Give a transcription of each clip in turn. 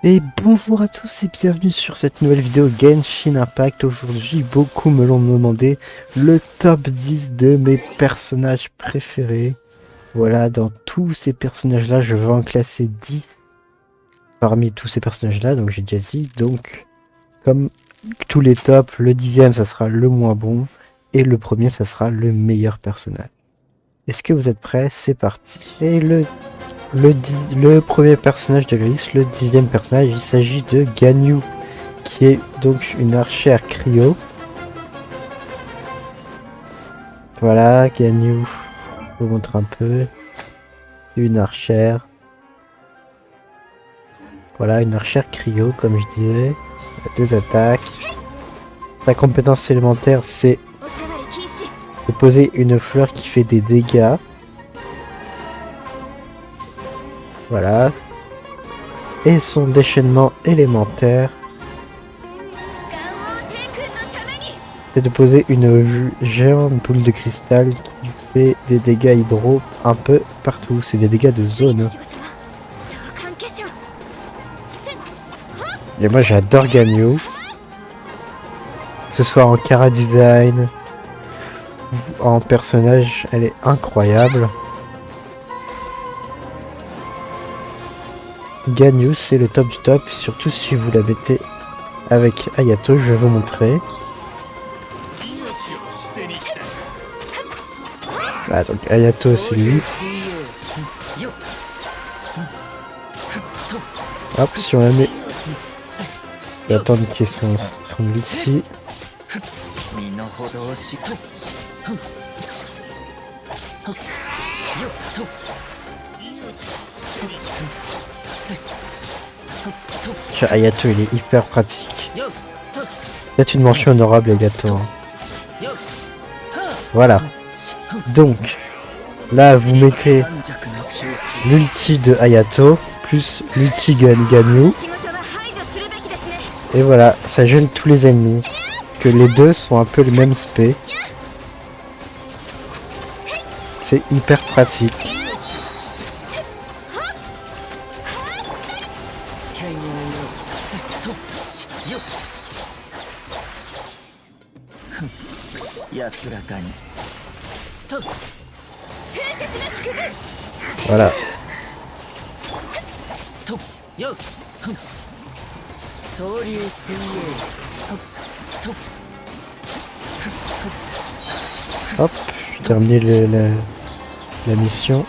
Et bonjour à tous et bienvenue sur cette nouvelle vidéo Genshin Impact. Aujourd'hui, beaucoup me l'ont demandé, le top 10 de mes personnages préférés. Voilà, dans tous ces personnages-là, je vais en classer 10 parmi tous ces personnages-là, donc j'ai déjà dit. Donc, comme tous les tops, le 10e, ça sera le moins bon, et le premier, ça sera le meilleur personnage. Est-ce que vous êtes prêts? C'est parti. Et le premier personnage de la liste, le 10e personnage, il s'agit de Ganyu, qui est donc une archère cryo. Voilà, Ganyu, je vous montre un peu. Une archère. Voilà, une archère cryo, comme je disais. 2 attaques. Sa compétence élémentaire, c'est de poser une fleur qui fait des dégâts. Voilà. Et son déchaînement élémentaire, c'est de poser une géante boule de cristal qui fait des dégâts hydro un peu partout. C'est des dégâts de zone. Et moi j'adore Ganyu. Que ce soit en chara design, en personnage, elle est incroyable. Ganyu, c'est le top du top, surtout si vous la mettez avec Hayato, je vais vous montrer. Ah, donc Hayato, c'est lui. Hop, si on la met... Je vais attendre qu'il y ait son ici. Hayato, il est hyper pratique. Peut-être une mention honorable Hayato. Hein. Voilà. Donc, là vous mettez l'ulti de Hayato plus l'ulti Ganyu. Et voilà, ça gèle tous les ennemis. Que les deux sont un peu le même spé. C'est hyper pratique. Voilà. Hop, je terminé la mission.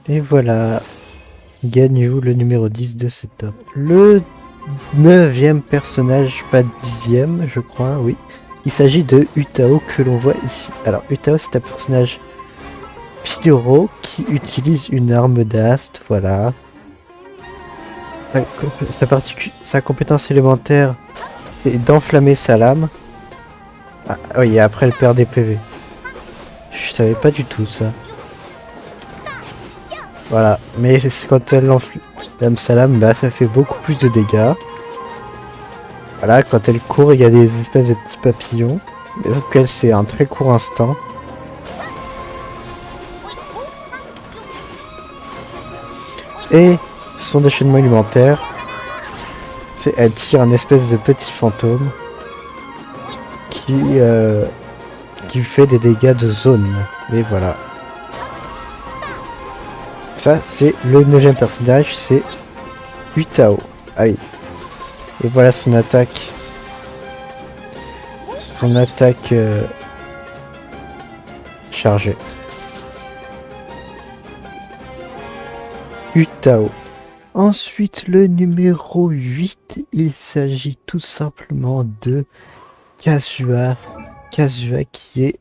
Et voilà, Ganyu, le numéro 10 de ce top. Le 9e personnage, pas 10e, je crois, oui. Il s'agit de Utao que l'on voit ici. Alors, Utao, c'est un personnage pyro qui utilise une arme d'ast, voilà. Sa compétence élémentaire est d'enflammer sa lame. Ah oui, et après elle perd des PV. Je savais pas du tout ça. Voilà, mais quand elle enflamme sa lame, bah ça fait beaucoup plus de dégâts. Voilà, quand elle court, il y a des espèces de petits papillons. Mais sauf qu'elle, c'est un très court instant. Et son déchaînement alimentaire, c'est elle tire un espèce de petit fantôme qui fait des dégâts de zone. Et voilà. Ça, c'est le 9e personnage, c'est Utao. Ah oui. Et voilà son attaque. Son attaque chargée. Utao. Ensuite, le numéro 8, il s'agit tout simplement de Kazuha. Kazuha qui est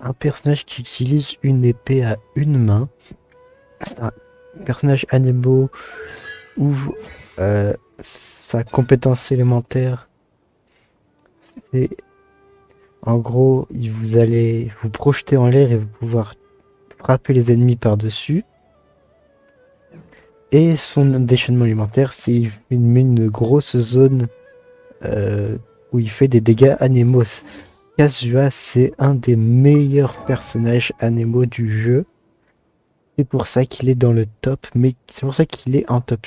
un personnage qui utilise une épée à une main. C'est un personnage anemo où sa compétence élémentaire, c'est en gros, vous allez vous projeter en l'air et vous pouvoir frapper les ennemis par-dessus. Et son déchaînement alimentaire, c'est il met une grosse zone où il fait des dégâts anémos. Kazuha, c'est un des meilleurs personnages anémos du jeu. C'est pour ça qu'il est dans le top, mais c'est pour ça qu'il est en top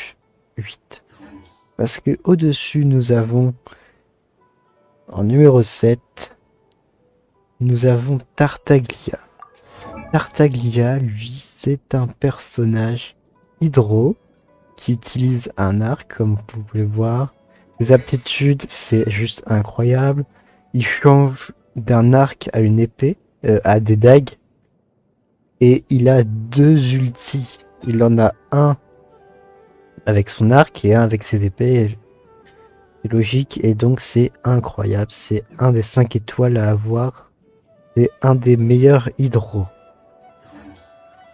8. Parce que au-dessus, nous avons, en numéro 7, nous avons Tartaglia. Tartaglia, lui, c'est un personnage hydro qui utilise un arc, comme vous pouvez le voir. Ses aptitudes, c'est juste incroyable. Il change d'un arc à une épée, à des dagues. Et il a 2 ultis. Il en a un avec son arc et un avec ses épées. C'est logique et donc c'est incroyable. C'est un des 5 étoiles à avoir. C'est un des meilleurs hydros.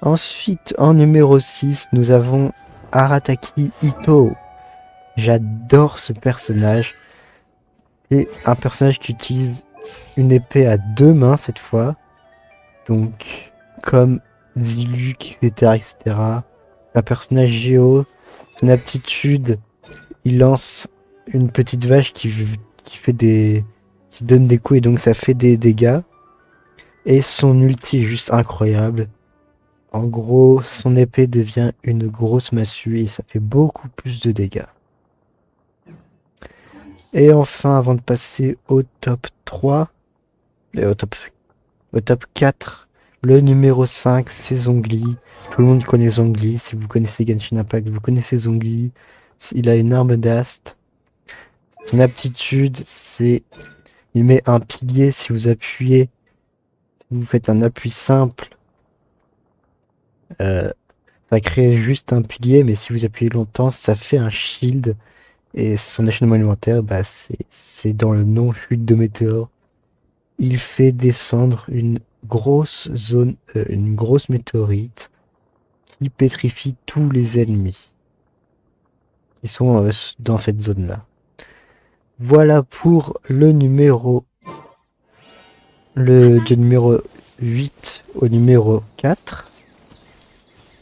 Ensuite, en numéro 6, nous avons Arataki Itto. J'adore ce personnage. C'est un personnage qui utilise une épée à 2 mains cette fois. Donc, comme Diluc, etc., etc. Un personnage géo. Son aptitude, il lance une petite vache qui fait qui donne des coups et donc ça fait des dégâts. Et son ulti est juste incroyable. En gros, son épée devient une grosse massue et ça fait beaucoup plus de dégâts. Et enfin, avant de passer au top 3, et au top 4, le numéro 5, c'est Zhongli. Tout le monde connaît Zhongli. Si vous connaissez Genshin Impact, vous connaissez Zhongli. Il a une arme d'ast. Son aptitude, c'est... Il met un pilier si vous appuyez. Si vous faites un appui simple, ça crée juste un pilier, mais si vous appuyez longtemps, ça fait un shield. Et son enchaînement alimentaire, bah, c'est dans le nom, chute de météore. Il fait descendre une grosse zone, une grosse météorite qui pétrifie tous les ennemis qui sont dans cette zone-là. Voilà pour le numéro 8 au numéro 4.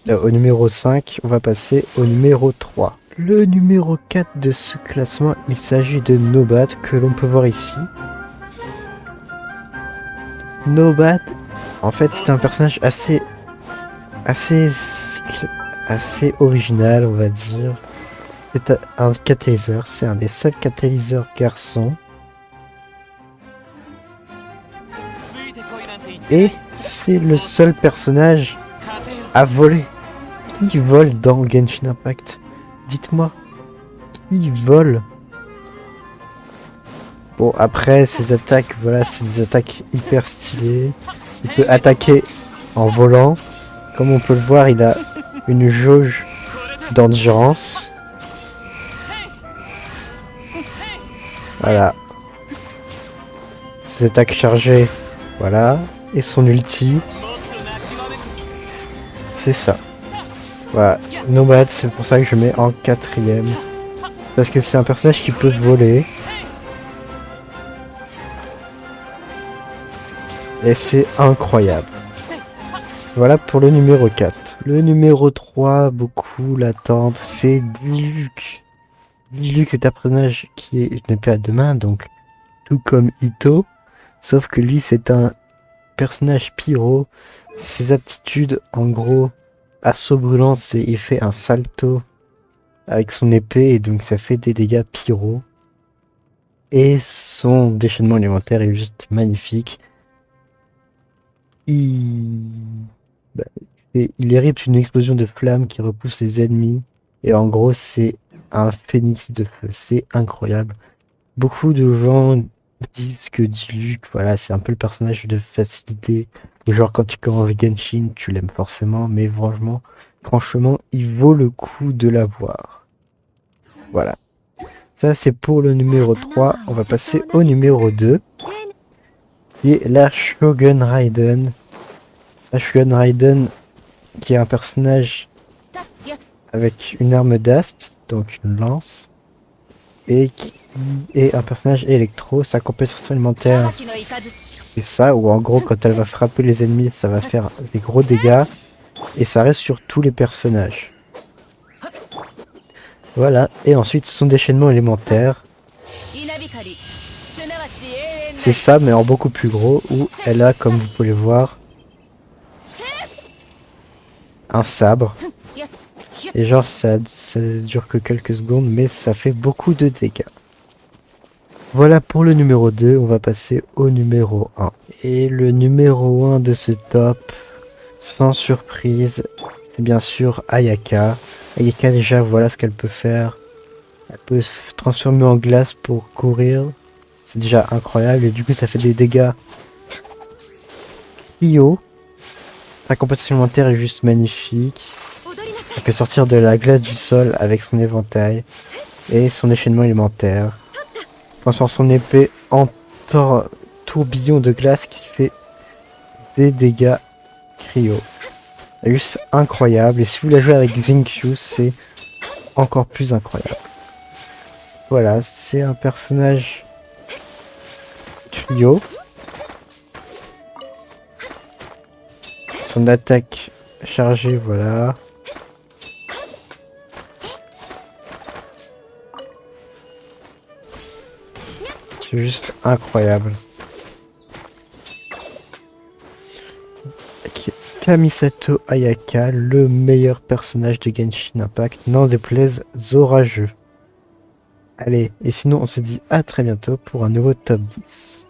Au numéro 5, on va passer au numéro 3. Le numéro 4 de ce classement, il s'agit de Nobat, que l'on peut voir ici. Nobat, en fait, c'est un personnage assez original, on va dire. C'est un catalyseur, c'est un des seuls catalyseurs garçons. Et c'est le seul personnage à voler. Qui vole dans Genshin Impact? Dites-moi, qui vole? Bon, après, ses attaques, voilà, c'est des attaques hyper stylées. Il peut attaquer en volant. Comme on peut le voir, il a une jauge d'endurance. Voilà. Ses attaques chargées, voilà. Et son ulti. C'est ça. Voilà. Nomad, c'est pour ça que je mets en 4ème. Parce que c'est un personnage qui peut voler. Et c'est incroyable. Voilà pour le numéro 4. Le numéro 3, beaucoup l'attendent, c'est Diluc. Diluc, c'est un personnage qui est une épée à 2 mains, donc tout comme Itto. Sauf que lui, c'est un personnage pyro. Ses aptitudes, en gros, assaut brûlant, c'est il fait un salto avec son épée et donc ça fait des dégâts pyro. Et son déchaînement alimentaire est juste magnifique. Bah, il hérite une explosion de flammes qui repousse les ennemis. Et en gros, c'est un phénix de feu. C'est incroyable. Beaucoup de gens disent que Diluc, voilà, c'est un peu le personnage de facilité. Genre, quand tu commences Genshin, tu l'aimes forcément. Mais franchement, il vaut le coup de l'avoir. Voilà. Ça, c'est pour le numéro 3. On va passer au numéro 2. Et la Shogun Raiden. La Shogun Raiden qui est un personnage avec une arme d'ast, donc une lance, et qui est un personnage électro. Sa compétition alimentaire, c'est ça, où en gros quand elle va frapper les ennemis, ça va faire des gros dégâts, et ça reste sur tous les personnages. Voilà, et ensuite son déchaînement élémentaire, c'est ça mais en beaucoup plus gros, où elle a, comme vous pouvez le voir, un sabre. Et genre ça dure que quelques secondes, mais ça fait beaucoup de dégâts. Voilà pour le numéro 2, on va passer au numéro 1. Et le numéro 1 de ce top, sans surprise, c'est bien sûr Ayaka. Ayaka déjà, voilà ce qu'elle peut faire. Elle peut se transformer en glace pour courir. C'est déjà incroyable et du coup ça fait des dégâts Io. Sa compétition alimentaire est juste magnifique. Elle peut sortir de la glace du sol avec son éventail et son déchaînement élémentaire. Transforme son épée en tourbillon de glace qui fait des dégâts cryo. Elle est juste incroyable et si vous la jouez avec Xingqiu, c'est encore plus incroyable. Voilà, c'est un personnage cryo. Son attaque chargée, voilà. C'est juste incroyable. Kamisato Ayaka, le meilleur personnage de Genshin Impact, n'en déplaise aux orageux. Allez, et sinon on se dit à très bientôt pour un nouveau top 10.